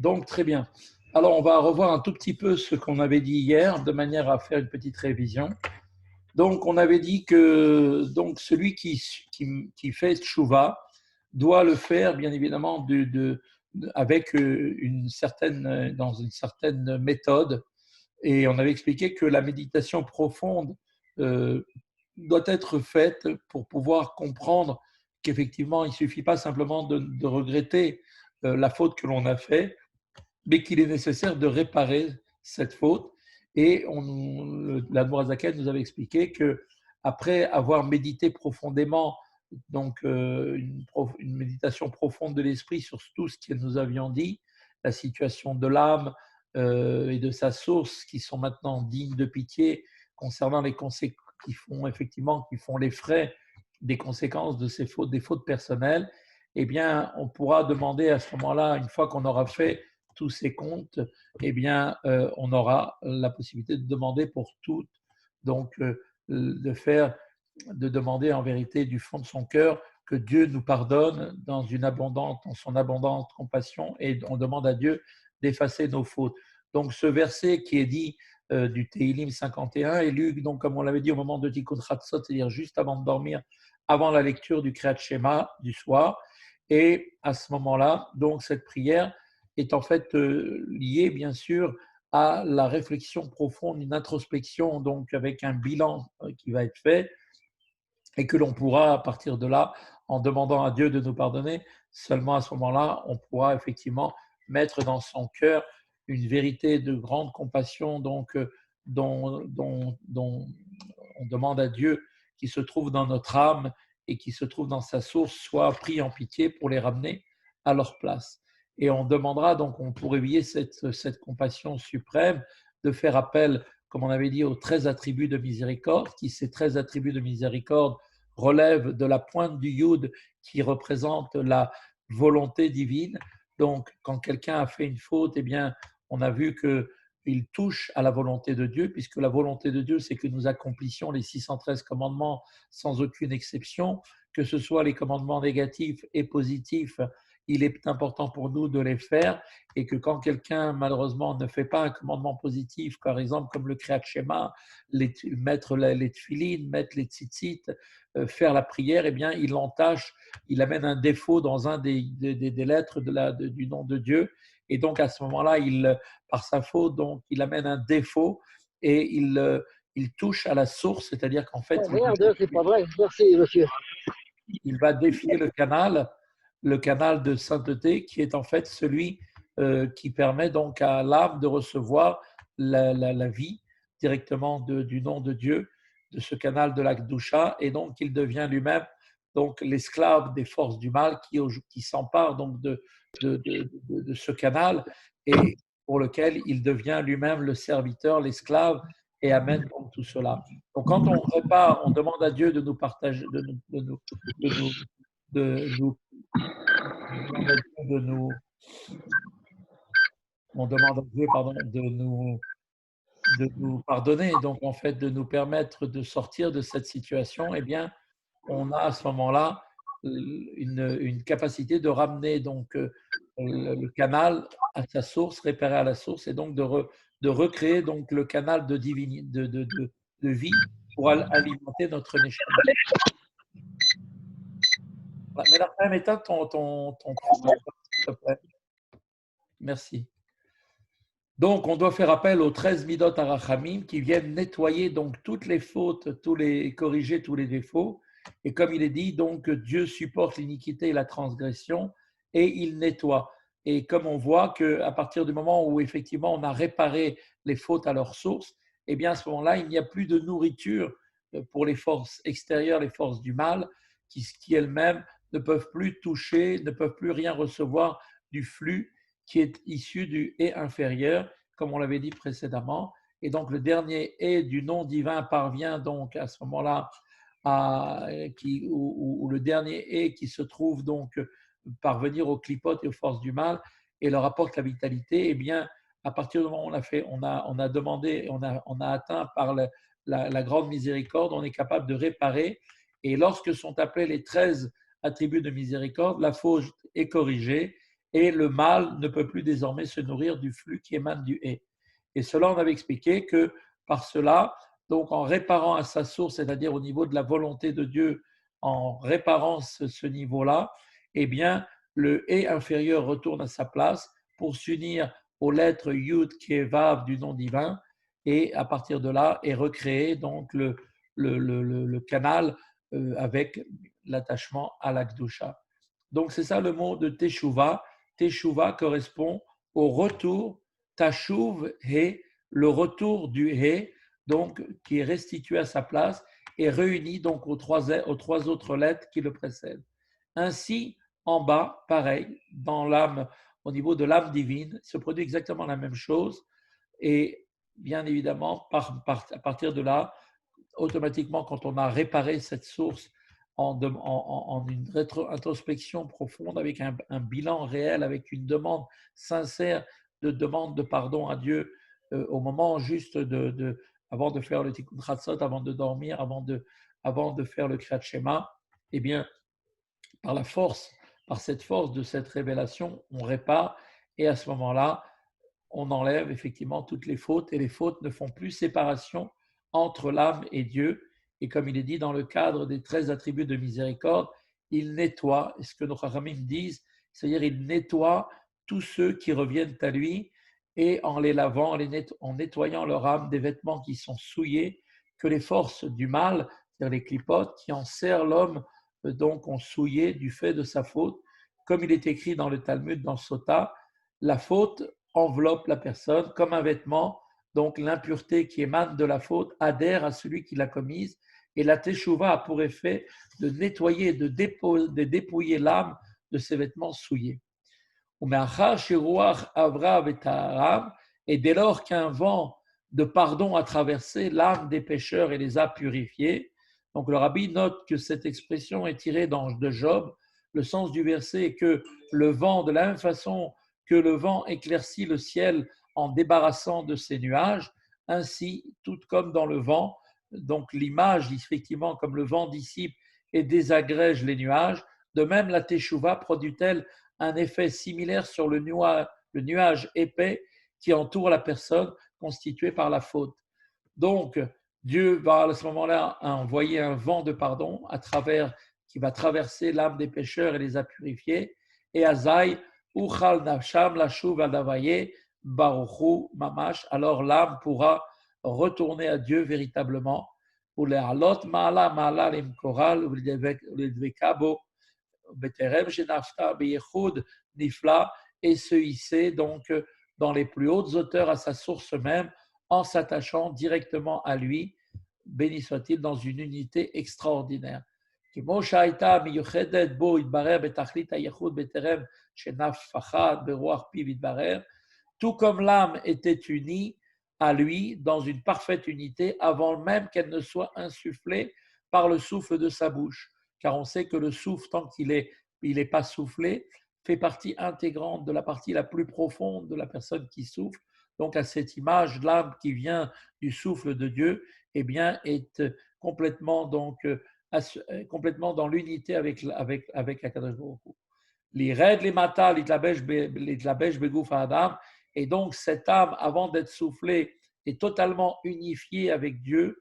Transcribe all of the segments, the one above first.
Donc, très bien. Alors, on va revoir un tout petit peu ce qu'on avait dit hier, de manière à faire une petite révision. Donc, on avait dit que donc, celui qui fait tchouva doit le faire, bien évidemment, avec dans une certaine méthode. Et on avait expliqué que la méditation profonde euh, doit être faite pour pouvoir comprendre qu'effectivement, il ne suffit pas simplement de regretter la faute que l'on a faite, mais qu'il est nécessaire de réparer cette faute. Et l'Admorazaken nous avait expliqué que après avoir médité profondément, donc une méditation profonde de l'esprit sur tout ce que nous avions dit, la situation de l'âme et de sa source, qui sont maintenant dignes de pitié concernant les conséquences qui font les frais des conséquences de ces fautes, des fautes personnelles, eh bien, on pourra demander à ce moment-là, une fois qu'on aura fait tous ces comptes, eh bien, on aura la possibilité de demander pour toutes, donc de demander en vérité du fond de son cœur que Dieu nous pardonne dans son abondante compassion, et on demande à Dieu d'effacer nos fautes. Donc, ce verset qui est dit du Teilim 51 est lu, donc, comme on l'avait dit, au moment de Tikkun Chatzot, c'est-à-dire juste avant de dormir, avant la lecture du Kriyat Shema du soir. Et à ce moment-là, donc, cette prière est en fait liée, bien sûr, à la réflexion profonde, une introspection, donc avec un bilan qui va être fait, et que l'on pourra, à partir de là, en demandant à Dieu de nous pardonner, seulement à ce moment-là, on pourra effectivement mettre dans son cœur une vérité de grande compassion, donc dont on demande à Dieu, qui se trouve dans notre âme et qui se trouve dans sa source, soit pris en pitié pour les ramener à leur place. Et on demandera donc, pour éveiller cette compassion suprême, de faire appel, comme on avait dit, aux 13 attributs de miséricorde, qui ces 13 attributs de miséricorde relèvent de la pointe du Yud qui représente la volonté divine. Donc, quand quelqu'un a fait une faute, eh bien, on a vu qu'il touche à la volonté de Dieu, puisque la volonté de Dieu, c'est que nous accomplissions les 613 commandements sans aucune exception, que ce soit les commandements négatifs et positifs. Il est important pour nous de les faire, et que quand quelqu'un, malheureusement, ne fait pas un commandement positif, par exemple comme le Kriyat Shema, mettre les tefilines, mettre les tzitzit, faire la prière, eh bien, il entache, il amène un défaut dans un des lettres du nom de Dieu. Et donc, à ce moment-là, par sa faute, donc, il amène un défaut, et il touche à la source, c'est-à-dire qu'en fait, Oh merde, c'est pas vrai. Merci, monsieur. il va défier le canal de sainteté, qui est en fait celui qui permet donc à l'âme de recevoir la vie directement du nom de Dieu, de ce canal de la Kedusha, et donc il devient lui-même donc l'esclave des forces du mal qui s'empare donc de ce canal, et pour lequel il devient lui-même le serviteur, l'esclave, et amène donc tout cela. Donc quand on répare, on demande à Dieu de nous partager, de nous, de nous, de nous, on demande à Dieu, pardon, de nous pardonner, donc en fait de nous permettre de sortir de cette situation. Eh bien, on a à ce moment-là une capacité de ramener donc le canal à sa source, réparer à la source, et donc de recréer donc le canal de vie pour alimenter notre neshama. Mais la femme, éteins ton s'il te plaît. Merci. Donc, on doit faire appel aux 13 midot arachamim qui viennent nettoyer donc toutes les fautes, corriger tous les défauts. Et comme il est dit, donc Dieu supporte l'iniquité et la transgression, et il nettoie. Et comme on voit qu'à partir du moment où effectivement on a réparé les fautes à leur source, eh bien à ce moment-là, il n'y a plus de nourriture pour les forces extérieures, les forces du mal, qui elles-mêmes ne peuvent plus toucher, ne peuvent plus rien recevoir du flux qui est issu du et inférieur, comme on l'avait dit précédemment. Et donc le dernier et du nom divin parvient donc à ce moment-là, où le dernier et qui se trouve donc parvenir aux clipotes et aux forces du mal et leur apporte la vitalité. Eh bien, à partir du moment où on a demandé, on a atteint par la grande miséricorde, on est capable de réparer. Et lorsque sont appelés les 13 attributs de miséricorde, la faute est corrigée, et le mâle ne peut plus désormais se nourrir du flux qui émane du hé. Et cela, on avait expliqué que par cela, donc en réparant à sa source, c'est-à-dire au niveau de la volonté de Dieu, en réparant ce niveau-là, eh bien, le hé inférieur retourne à sa place pour s'unir aux lettres Yud, Kevav du nom divin, et à partir de là est recréé donc le canal avec l'attachement à l'Akdusha. Donc c'est ça le mot de Teshuvah. Teshuvah correspond au retour, Tashuv He, le retour du He, donc qui est restitué à sa place et réuni donc aux trois autres lettres qui le précèdent. Ainsi, en bas, pareil, dans l'âme, au niveau de l'âme divine, se produit exactement la même chose. Et bien évidemment, à partir de là, automatiquement, quand on a réparé cette source en une introspection profonde, avec un bilan réel, avec une demande sincère de demande de pardon à Dieu au moment juste avant de faire le Tikkun Chatzot, avant de dormir, avant de faire le Kriyat Shema, eh bien, par cette force de cette révélation, on répare et à ce moment-là, on enlève effectivement toutes les fautes et les fautes ne font plus séparation entre l'âme et Dieu. Et comme il est dit dans le cadre des 13 attributs de miséricorde, il nettoie, et ce que nos Chachamim disent, c'est-à-dire il nettoie tous ceux qui reviennent à lui et en les lavant, en nettoyant leur âme des vêtements qui sont souillés, que les forces du mal, c'est-à-dire les clipotes qui enserrent l'homme, donc ont souillé du fait de sa faute. Comme il est écrit dans le Talmud, dans Sota, la faute enveloppe la personne comme un vêtement, donc l'impureté qui émane de la faute adhère à celui qui l'a commise, et la teshuva a pour effet de nettoyer, de dépouiller l'âme de ses vêtements souillés. Et dès lors qu'un vent de pardon a traversé l'âme des pécheurs et les a purifiés, donc le rabbi note que cette expression est tirée de Job. Le sens du verset est que le vent, de la même façon que le vent éclaircit le ciel en débarrassant de ses nuages, ainsi, tout comme dans le vent, donc l'image, effectivement, comme le vent dissipe et désagrège les nuages, de même la teshuva produit-elle un effet similaire sur le nuage épais qui entoure la personne constituée par la faute. Donc, Dieu va à ce moment-là envoyer un vent de pardon qui va traverser l'âme des pécheurs et les a purifiés. Et Azaï, Uchal Nafsham, Lashuv Adavaye, Baruchu Mamash, alors l'âme pourra retourner à Dieu véritablement. Pour les halot ma'ala ma'ala limkoral, ou les dvekabo, beterem shenafta beyechud nifla, et se hisser donc dans les plus hautes hauteurs à sa source même, en s'attachant directement à lui, béni soit-il, dans une unité extraordinaire. Tout comme l'âme était unie à lui dans une parfaite unité avant même qu'elle ne soit insufflée par le souffle de sa bouche. Car on sait que le souffle, tant qu'il n'est pas soufflé, fait partie intégrante de la partie la plus profonde de la personne qui souffle. Donc à cette image, l'âme qui vient du souffle de Dieu, eh bien, est complètement, complètement dans l'unité avec Akadosh Baruch Hu. L'ired les mata, l'itlabesh begouf adam, et donc cette âme, avant d'être soufflée, est totalement unifiée avec Dieu,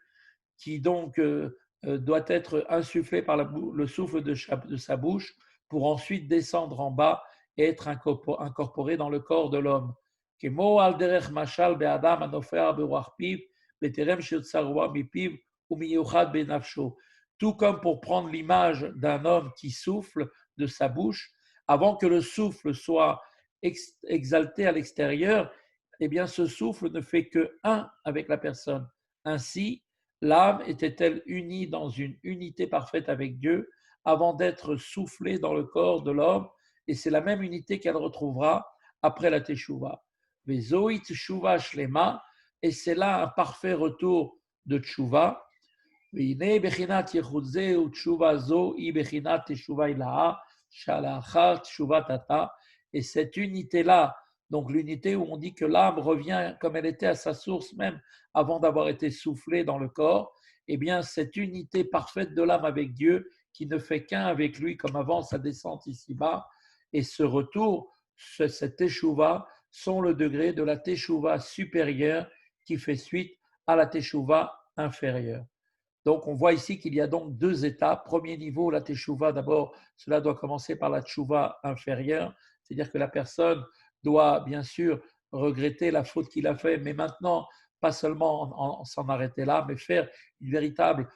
qui donc doit être insufflé par le souffle de sa bouche pour ensuite descendre en bas et être incorporé dans le corps de l'homme. Tout comme pour prendre l'image d'un homme qui souffle de sa bouche, avant que le souffle soit exalté à l'extérieur, eh bien ce souffle ne fait que un avec la personne. Ainsi, l'âme était-elle unie dans une unité parfaite avec Dieu avant d'être soufflée dans le corps de l'homme, et c'est la même unité qu'elle retrouvera après la Teshuvah. Vezoit Teshuvah Shlema, et c'est là un parfait retour de Teshuvah. והנה בחינת ייחוד זה ותשובה זו היא בחינת תשובה הילאה שלאחר תשובת התא. Et cette unité-là, donc l'unité où on dit que l'âme revient comme elle était à sa source même avant d'avoir été soufflée dans le corps, eh bien cette unité parfaite de l'âme avec Dieu qui ne fait qu'un avec lui comme avant sa descente ici-bas, et ce retour cette teshuva sont le degré de la teshuva supérieure qui fait suite à la teshuva inférieure. Donc, on voit ici qu'il y a donc deux étapes. Premier niveau, la teshuva, d'abord, cela doit commencer par la teshuva inférieure, c'est-à-dire que la personne doit bien sûr regretter la faute qu'il a faite, mais maintenant, pas seulement s'en arrêter là, mais faire une véritable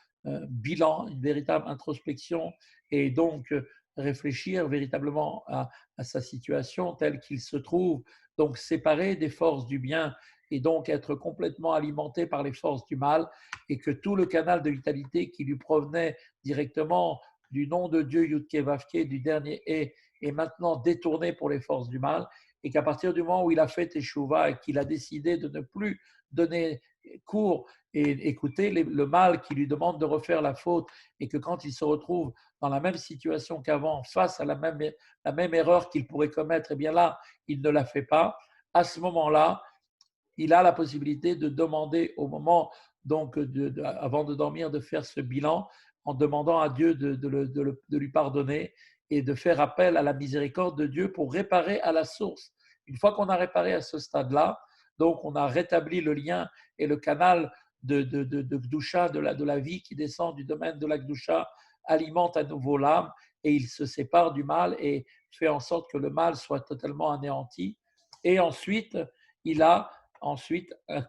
bilan, une véritable introspection et donc réfléchir véritablement à sa situation telle qu'il se trouve, donc séparé des forces du bien et donc être complètement alimenté par les forces du mal, et que tout le canal de vitalité qui lui provenait directement du nom de Dieu Yudke Vavke, du dernier est maintenant détourné pour les forces du mal, et qu'à partir du moment où il a fait Teshuvah et qu'il a décidé de ne plus donner cours et écouter le mal qui lui demande de refaire la faute, et que quand il se retrouve dans la même situation qu'avant, face à la même erreur qu'il pourrait commettre, eh bien là, il ne la fait pas. À ce moment-là, il a la possibilité de demander au moment, donc avant de dormir, de faire ce bilan en demandant à Dieu de lui pardonner et de faire appel à la miséricorde de Dieu pour réparer à la source. Une fois qu'on a réparé à ce stade-là, donc on a rétabli le lien et le canal de Gdusha, de la vie qui descend du domaine de la Gdusha, alimente à nouveau l'âme et il se sépare du mal et fait en sorte que le mal soit totalement anéanti. Et ensuite, il a ensuite un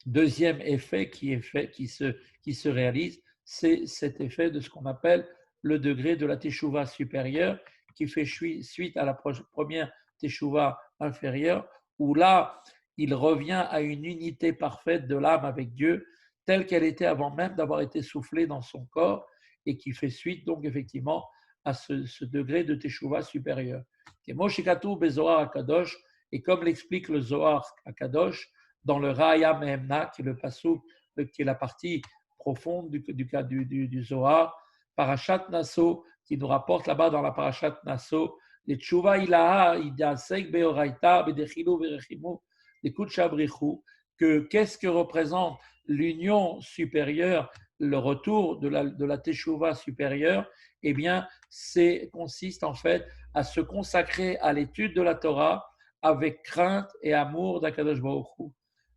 deuxième effet qui se réalise, c'est cet effet de ce qu'on appelle le degré de la teshuva supérieure qui fait suite à la première teshuva inférieure, où là, il revient à une unité parfaite de l'âme avec Dieu, telle qu'elle était avant même d'avoir été soufflée dans son corps, et qui fait suite donc effectivement à ce degré de teshuva supérieure. Et Moshikatu Bezohar Akadosh, et comme l'explique le Zohar Akadosh, dans le Raya Mehemna, qui est le passouk, qui est la partie profonde du Zohar, Parashat Naso, qui nous rapporte là-bas dans la Parashat Naso, les Tshuva Ilaha, Idasek Beoraita, Bedechilu Berechimu, les Kutshabrichu, que qu'est-ce que représente l'union supérieure, le retour de la Teshuva supérieure, eh bien, consiste en fait à se consacrer à l'étude de la Torah avec crainte et amour d'Akadosh Baruch Hu.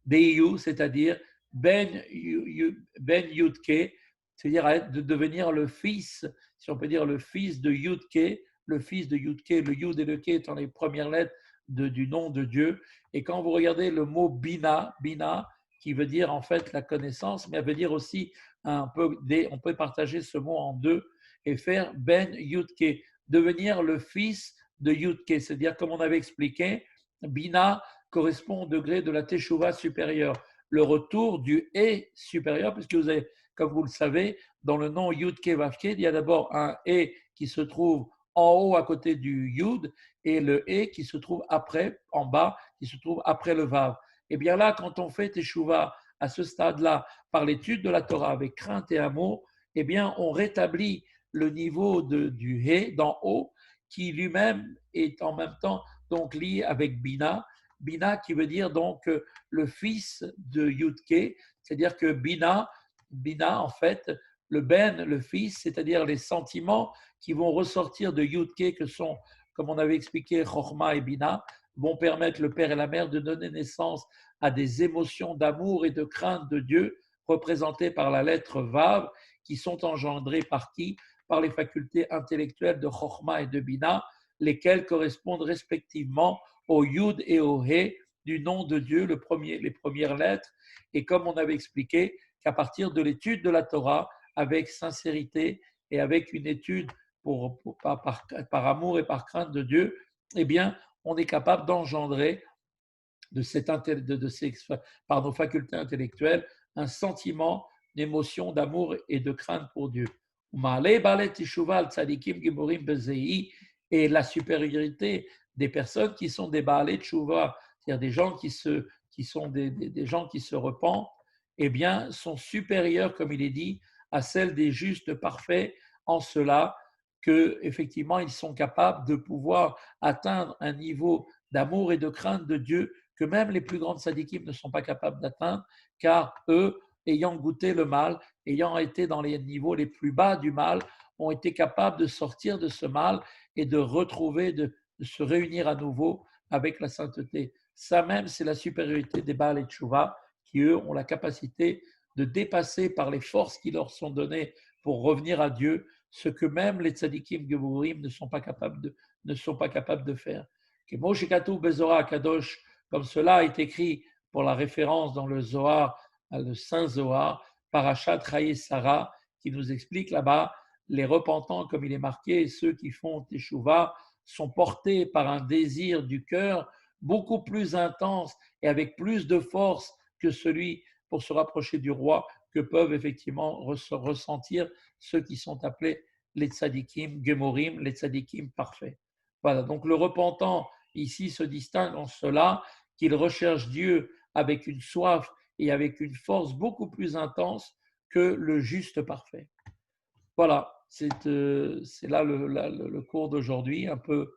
Beyu, c'est-à-dire Ben Yudke, c'est-à-dire de devenir le fils, si on peut dire le fils de Yudke, le fils de Yudke, le Yud et le Ke étant les premières lettres du nom de Dieu. Et quand vous regardez le mot Bina, Bina, qui veut dire en fait la connaissance, mais elle veut dire aussi un peu, on peut partager ce mot en deux et faire Ben Yudke, devenir le fils de Yudke, c'est-à-dire comme on avait expliqué, Bina correspond au degré de la Teshuvah supérieure, le retour du Et supérieur, puisque vous avez, comme vous le savez, dans le nom Yudke Vavke, il y a d'abord un Et qui se trouve en haut à côté du Yud et le Et qui se trouve après, en bas, qui se trouve après le Vav. Et bien là, quand on fait Teshuvah à ce stade-là, par l'étude de la Torah avec crainte et amour, eh bien on rétablit le niveau du He d'en haut, qui lui-même est en même temps donc lié avec Bina. Bina qui veut dire donc le fils de Yudke, c'est-à-dire que Bina en fait, le Ben, le fils, c'est-à-dire les sentiments qui vont ressortir de Yudke, que sont, comme on avait expliqué, Chochma et Bina, vont permettre le père et la mère de donner naissance à des émotions d'amour et de crainte de Dieu, représentées par la lettre Vav, qui sont engendrées par qui? Par les facultés intellectuelles de Chochma et de Bina, lesquelles correspondent respectivement au Yud et au He du nom de Dieu, les premières lettres. Et comme on avait expliqué, qu'à partir de l'étude de la Torah, avec sincérité et avec une étude par amour et par crainte de Dieu, eh bien, on est capable d'engendrer par nos facultés intellectuelles un sentiment, une émotion d'amour et de crainte pour Dieu. Et la supériorité des personnes qui sont des Baalei Tshuva, c'est-à-dire des gens qui sont des gens qui se repentent, eh bien, sont supérieures, comme il est dit, à celles des justes parfaits, en cela que effectivement ils sont capables de pouvoir atteindre un niveau d'amour et de crainte de Dieu que même les plus grandes sadikim ne sont pas capables d'atteindre, car eux, ayant goûté le mal, ayant été dans les niveaux les plus bas du mal, ont été capables de sortir de ce mal et de retrouver, de se réunir à nouveau avec la sainteté. Ça même, c'est la supériorité des Baal et Tchouva, qui eux ont la capacité de dépasser par les forces qui leur sont données pour revenir à Dieu, ce que même les tzadikim geburim ne sont pas capables de faire. Bezora Kadosh, comme cela est écrit pour la référence dans le Zohar, le Saint Zohar, Parashat Chaye Sarah, qui nous explique là-bas, les repentants, comme il est marqué, ceux qui font Teshuvah, sont portés par un désir du cœur beaucoup plus intense et avec plus de force que celui pour se rapprocher du roi que peuvent effectivement ressentir ceux qui sont appelés les tzadikim gemorim, les tzadikim parfaits. Voilà, donc le repentant ici se distingue en cela qu'il recherche Dieu avec une soif et avec une force beaucoup plus intense que le juste parfait. Voilà, c'est là le cours d'aujourd'hui, un peu